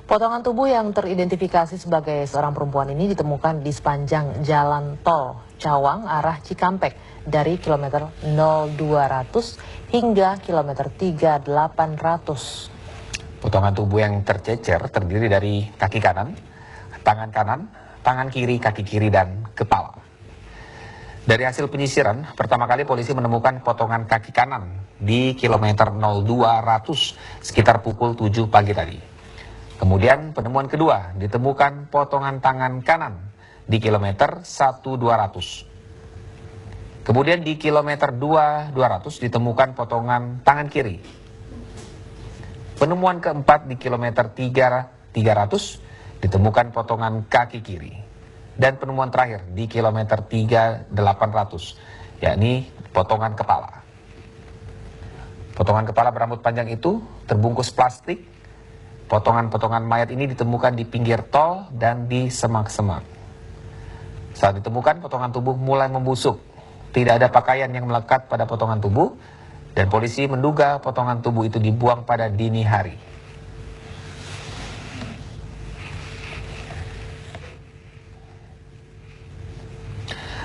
Potongan tubuh yang teridentifikasi sebagai seorang perempuan ini ditemukan di sepanjang jalan tol Cawang arah Cikampek dari kilometer 0200 hingga kilometer 3800. Potongan tubuh yang tercecer terdiri dari kaki kanan, tangan kiri, kaki kiri, dan kepala. Dari hasil penyisiran, pertama kali polisi menemukan potongan kaki kanan di kilometer 0200 sekitar pukul 7 pagi tadi. Kemudian penemuan kedua ditemukan potongan tangan kanan di kilometer 1200. Kemudian di kilometer 2200 ditemukan potongan tangan kiri. Penemuan keempat di kilometer 300 ditemukan potongan kaki kiri. Dan penemuan terakhir di kilometer 3800, yakni potongan kepala. Potongan kepala berambut panjang itu terbungkus plastik. Potongan-potongan mayat ini ditemukan di pinggir tol dan di semak-semak. Saat ditemukan, potongan tubuh mulai membusuk. Tidak ada pakaian yang melekat pada potongan tubuh, dan polisi menduga potongan tubuh itu dibuang pada dini hari.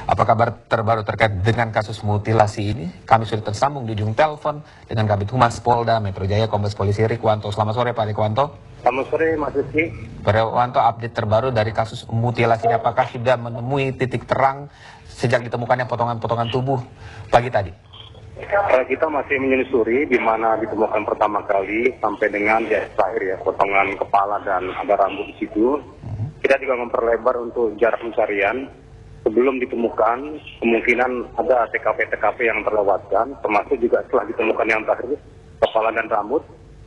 Apa kabar terbaru terkait dengan kasus mutilasi ini? Kami sudah tersambung di ujung telepon dengan Kabid Humas Polda Metro Jaya, Kombes Polisi Rikwanto. Selamat sore Pak Rikwanto. Selamat sore Mas Rizky. Pak Rikwanto, update terbaru dari kasus mutilasi ini, apakah sudah menemui titik terang sejak ditemukannya potongan-potongan tubuh pagi tadi? Kita masih menyusuri di mana ditemukan pertama kali sampai dengan terakhir ya, potongan kepala dan ada rambut di situ. Kita juga memperlebar untuk jarak pencarian. Sebelum ditemukan, kemungkinan ada TKP-TKP yang terlewatkan, termasuk juga setelah ditemukan yang terakhir, kepala dan rambut,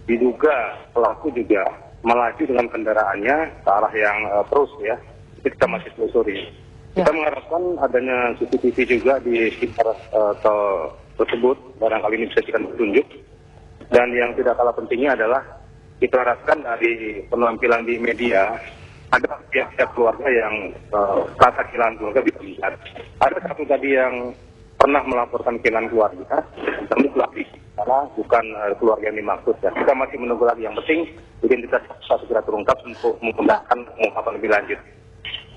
diduga pelaku juga melaju dengan kendaraannya ke arah yang terus ya. Kita masih telusuri. Kita mengharapkan adanya CCTV juga di sekitar tol tersebut, barangkali ini bisa kita petunjuk. Dan yang tidak kalah pentingnya adalah kita harapkan dari penampilan di media, ada pihak-pihak keluarga yang rasa kehilangan keluarga bisa melihat. Ada satu tadi yang pernah melaporkan kehilangan keluarga, tentu pelapis, karena bukan keluarga yang dimaksud. Ya. Kita masih menunggu lagi. Yang penting identitas segera terungkap untuk mengembangkan pengungkapan lebih lanjut.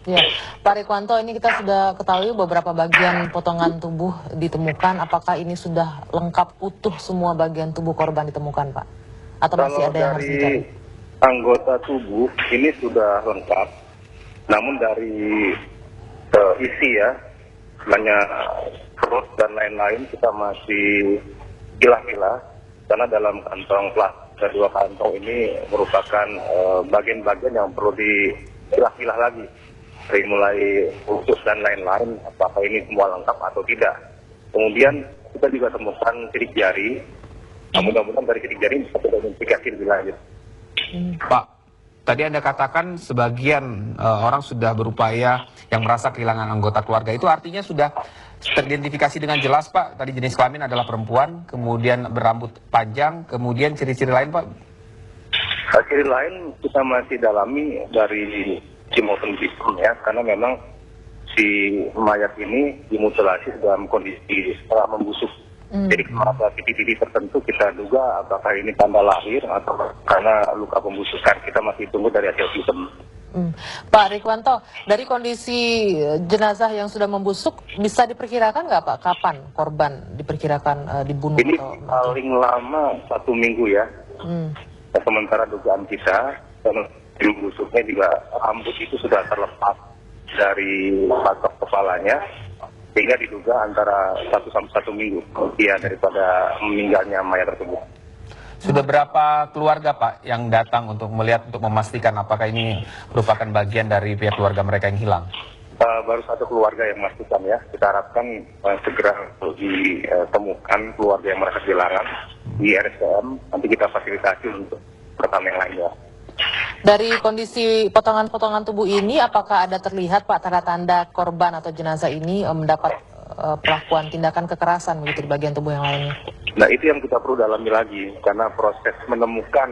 Ya, Pak Rikwanto, ini kita sudah ketahui beberapa bagian potongan tubuh ditemukan. Apakah ini sudah lengkap utuh semua bagian tubuh korban ditemukan, Pak? Atau masih ada yang harus dicari? Anggota tubuh ini sudah lengkap, namun dari isi ya, banyak perut dan lain-lain kita masih pilah-pilah, karena dalam kantong plastik dua kantong ini merupakan bagian-bagian yang perlu dipilah-pilah lagi, dari mulai usus dan lain-lain, apakah ini semua lengkap atau tidak. Kemudian kita juga temukan sidik jari, mudah-mudahan dari sidik jari bisa kita identifikasi lebih lanjut. Pak, tadi Anda katakan sebagian orang sudah berupaya yang merasa kehilangan anggota keluarga. Itu artinya sudah teridentifikasi dengan jelas, Pak. Tadi jenis kelamin adalah perempuan, kemudian berambut panjang, kemudian ciri-ciri lain, Pak? Ciri lain kita masih dalami dari maupun visum ya, karena memang si mayat ini dimutilasi dalam kondisi setelah membusuk. Jadi kalau ada titik-titik tertentu kita duga apakah ini tanda lahir atau karena luka pembusukan. Kita masih tunggu dari hasil visum. Pak Rikwanto, dari kondisi jenazah yang sudah membusuk, bisa diperkirakan nggak Pak kapan korban diperkirakan dibunuh? Ini atau paling lama 1 minggu ya. Sementara dugaan kita, busuknya juga rambut itu sudah terlepas dari batok kepalanya, sehingga diduga antara 1 sampai 1 minggu kemudian daripada meninggalnya mayat tersebut. Sudah berapa keluarga, Pak, yang datang untuk melihat, untuk memastikan apakah ini merupakan bagian dari pihak keluarga mereka yang hilang? Baru 1 keluarga yang memastikan ya. Kita harapkan segera ditemukan keluarga yang merasa kehilangan di RSCM. Nanti kita fasilitasi untuk pertama yang lainnya. Dari kondisi potongan-potongan tubuh ini, apakah ada terlihat Pak tanda-tanda korban atau jenazah ini mendapat perlakuan tindakan kekerasan begitu di bagian tubuh yang lainnya? Nah itu yang kita perlu dalami lagi, karena proses menemukan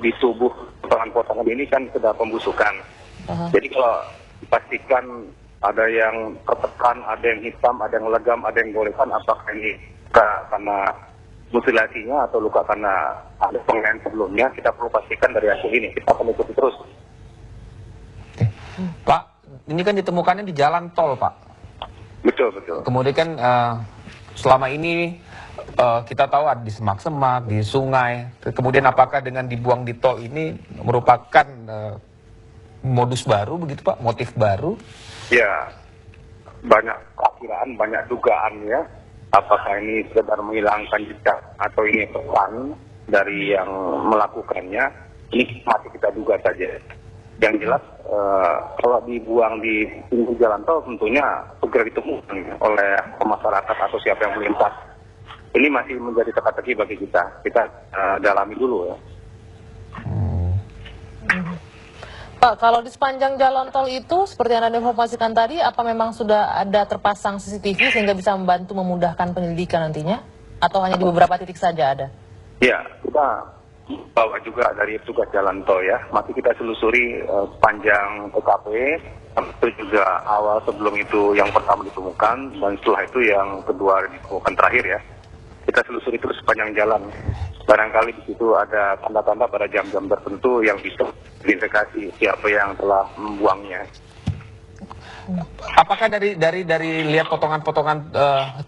di tubuh potongan-potongan ini kan sudah pembusukan. Jadi kalau dipastikan ada yang tertekan, ada yang hitam, ada yang legam, ada yang golesan, apakah ini karena mutilasinya atau luka karena ada penganiayaan sebelumnya, kita perlu pastikan dari hasil ini. Kita akan ikuti terus. Pak, ini kan ditemukannya di jalan tol, Pak. Betul, betul. Kemudian kan selama ini kita tahu ada di semak-semak, di sungai. Kemudian apakah dengan dibuang di tol ini merupakan modus baru begitu, Pak? Motif baru? Ya, banyak perkiraan, banyak dugaan ya. Apakah ini sekedar menghilangkan jejak atau ini pesan dari yang melakukannya, ini masih kita duga saja. Yang jelas kalau dibuang di pinggir jalan tol tentunya segera ditemukan oleh masyarakat atau siapa yang melintas. Ini masih menjadi teka-teki bagi kita. Kita dalami dulu ya. Pak, kalau di sepanjang jalan tol itu, seperti yang Anda informasikan tadi, apa memang sudah ada terpasang CCTV sehingga bisa membantu memudahkan penyelidikan nantinya? Atau hanya di beberapa titik saja ada? Ya, kita bawa juga dari tugas jalan tol ya. Masih kita selusuri panjang TKP, itu juga awal sebelum itu yang pertama ditemukan, dan setelah itu yang kedua ditemukan terakhir ya. Kita selusuri terus sepanjang jalan. Barangkali di situ ada tanda-tanda pada jam-jam tertentu yang bisa diidentifikasi siapa yang telah membuangnya. Apakah dari lihat potongan-potongan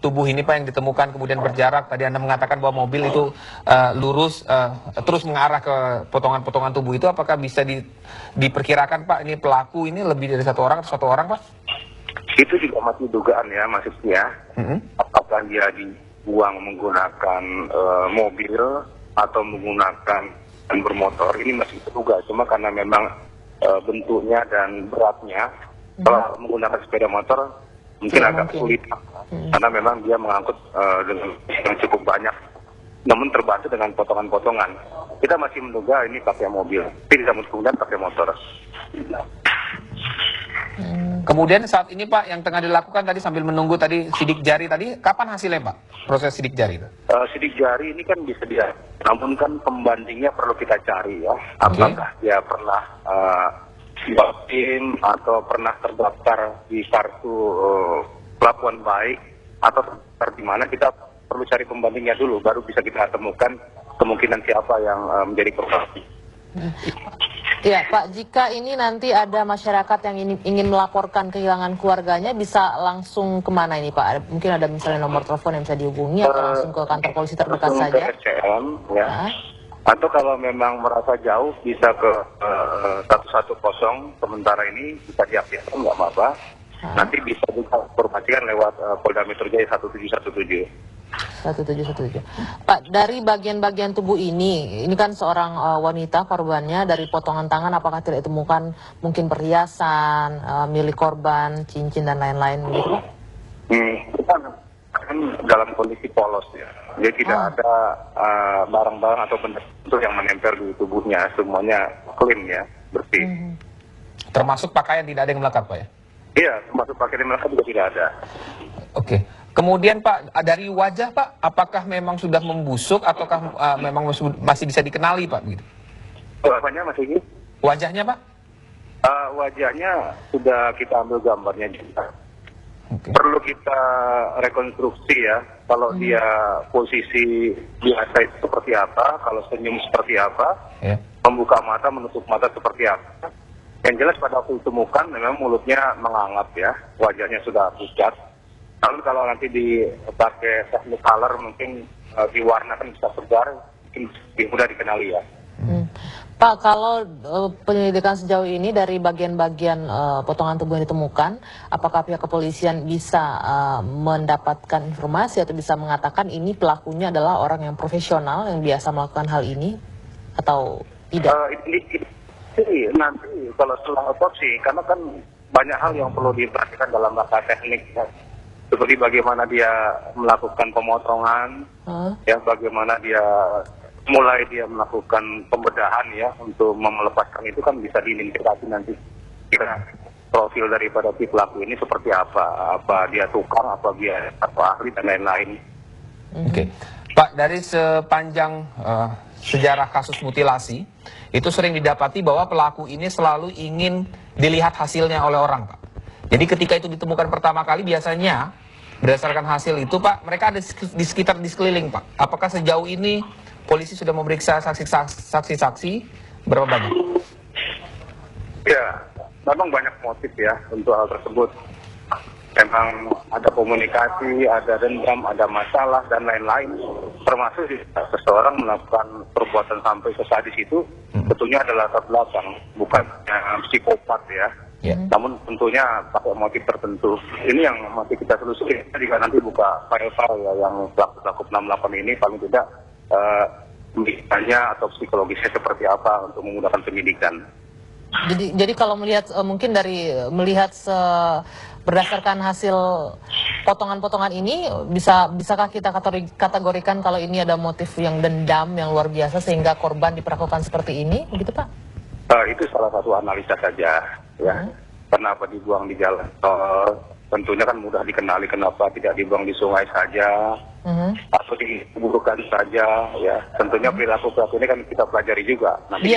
tubuh ini, Pak, yang ditemukan kemudian berjarak, tadi Anda mengatakan bahwa mobil itu lurus terus mengarah ke potongan-potongan tubuh itu, apakah bisa diperkirakan, Pak, ini pelaku ini lebih dari satu orang atau satu orang, Pak? Itu juga masih dugaan ya, maksudnya. Apakah dia dibuang menggunakan mobil atau menggunakan bermotor, ini masih terduga. Cuma karena memang bentuknya dan beratnya, kalau menggunakan sepeda motor mungkin agak sulit, karena memang dia mengangkut dengan yang cukup banyak, namun terbantu dengan potongan-potongan. Kita masih menduga ini pakai mobil, tapi bisa kemudian pakai motor. Kemudian saat ini, Pak, yang tengah dilakukan tadi sambil menunggu tadi sidik jari tadi, kapan hasilnya, Pak? Proses sidik jari itu? Sidik jari ini kan bisa dia, namun kan pembandingnya perlu kita cari ya. Apakah dia pernah vaksin atau pernah terdaftar di kartu pelabuhan baik atau terdaftar di mana, kita perlu cari pembandingnya dulu, baru bisa kita temukan kemungkinan siapa yang menjadi korban. Ya, Pak, jika ini nanti ada masyarakat yang ingin melaporkan kehilangan keluarganya, bisa langsung kemana ini, Pak? Mungkin ada misalnya nomor telepon yang bisa dihubungi atau langsung ke kantor polisi terdekat saja? Ke SCM, ya. Atau kalau memang merasa jauh, bisa ke 110, sementara ini bisa diaktifkan, nggak apa-apa. Nanti bisa diinformasikan lewat Polda Metro Jaya 1717. 1717. Pak, dari bagian-bagian tubuh ini kan seorang wanita korbannya, dari potongan tangan apakah tidak ditemukan mungkin perhiasan milik korban, cincin dan lain-lain gitu, Pak? Kan dalam kondisi polos ya, jadi tidak ada barang-barang atau benda yang menempel di tubuhnya, semuanya clean ya, bersih. Termasuk pakaian tidak ada yang melekat, Pak, ya? Iya, termasuk pakaian yang melekat juga tidak ada. Oke. Kemudian, Pak, dari wajah, Pak, apakah memang sudah membusuk ataukah memang masih bisa dikenali, Pak, begitu? Apanya Mas Iki? Wajahnya, Pak? Wajahnya sudah kita ambil gambarnya juga. Perlu kita rekonstruksi ya, kalau dia posisi biasa itu seperti apa, kalau senyum seperti apa, membuka mata, menutup mata seperti apa. Yang jelas pada waktu ditemukan memang mulutnya mengangap ya, wajahnya sudah pucat. Lalu kalau nanti dipakai teknik color mungkin diwarnakan bisa segar, mungkin lebih mudah dikenali ya. Pak, kalau penyelidikan sejauh ini dari bagian-bagian potongan tubuh yang ditemukan, apakah pihak kepolisian bisa mendapatkan informasi atau bisa mengatakan ini pelakunya adalah orang yang profesional yang biasa melakukan hal ini atau tidak? Ini nanti kalau setelah otopsi, karena kan banyak hal yang perlu diperhatikan dalam rangka teknik ya. Seperti bagaimana dia melakukan pemotongan, ya bagaimana dia mulai dia melakukan pembedahan ya untuk melepaskan itu kan bisa diidentifikasi nanti kira profil daripada si pelaku ini seperti apa dia tukang, apa dia atau ahli dan lain-lain. Oke. Pak, dari sepanjang sejarah kasus mutilasi itu sering didapati bahwa pelaku ini selalu ingin dilihat hasilnya oleh orang, Pak. Jadi ketika itu ditemukan pertama kali biasanya Berdasarkan hasil itu Pak, mereka ada di sekitar di sekeliling Pak. Apakah sejauh ini polisi sudah memeriksa saksi-saksi berapa banyak? Ya, memang banyak motif ya untuk hal tersebut. Memang ada komunikasi, ada dendam, ada masalah, dan lain-lain. Termasuk seseorang melakukan perbuatan sampai ke sadis itu, tentunya adalah latar belakang, bukan psikopat ya. Namun tentunya pakai motif tertentu. Ini yang masih kita telusuri. Jika nanti buka file-file ya, yang pelaku 68 ini paling tidak pemikirannya atau psikologisnya seperti apa untuk memudahkan penyidikan. Jadi kalau melihat mungkin dari melihat berdasarkan hasil potongan-potongan ini, bisakah kita kategorikan kalau ini ada motif yang dendam yang luar biasa sehingga korban diperlakukan seperti ini, begitu Pak? Itu salah satu analisa saja ya. Kenapa dibuang di jalan tol? Tentunya kan mudah dikenali kenapa tidak dibuang di sungai saja atau dikuburkan saja ya. Tentunya perilaku ini kan kita pelajari juga. Nanti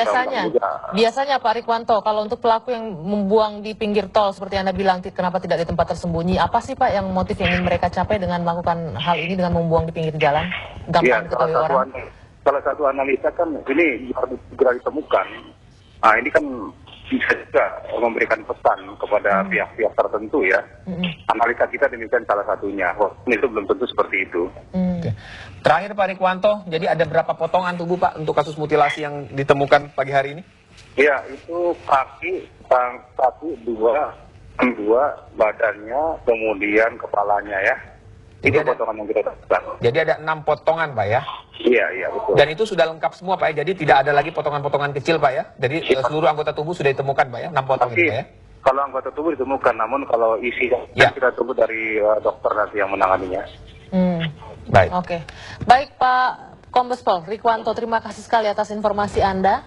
biasanya Pak Rikwanto, kalau untuk pelaku yang membuang di pinggir tol seperti Anda bilang, kenapa tidak di tempat tersembunyi, apa sih Pak yang motif yang ingin mereka capai dengan melakukan hal ini dengan membuang di pinggir jalan? Gampang diketahui orang. Salah satu analisa kan ini harus segera ditemukan. Nah ini kan bisa juga memberikan pesan kepada pihak-pihak tertentu ya. Analisa kita demikian salah satunya. Itu belum tentu seperti itu. Oke. Terakhir Pak Rikwanto, jadi ada berapa potongan tubuh Pak untuk kasus mutilasi yang ditemukan pagi hari ini? Ya, itu kaki, dua, badannya, kemudian kepalanya ya. Itu potongan yang kita temukan. Jadi ada 6 potongan Pak ya? Iya, betul. Dan itu sudah lengkap semua Pak ya? Jadi tidak ada lagi potongan-potongan kecil Pak ya? Jadi seluruh anggota tubuh sudah ditemukan Pak ya? 6 potong itu Pak ya? Kalau anggota tubuh ditemukan, namun kalau isi kita tunggu dari dokter nanti yang menanganinya. Baik. Oke. Baik Pak Kombes Pol Rikwanto, terima kasih sekali atas informasi Anda.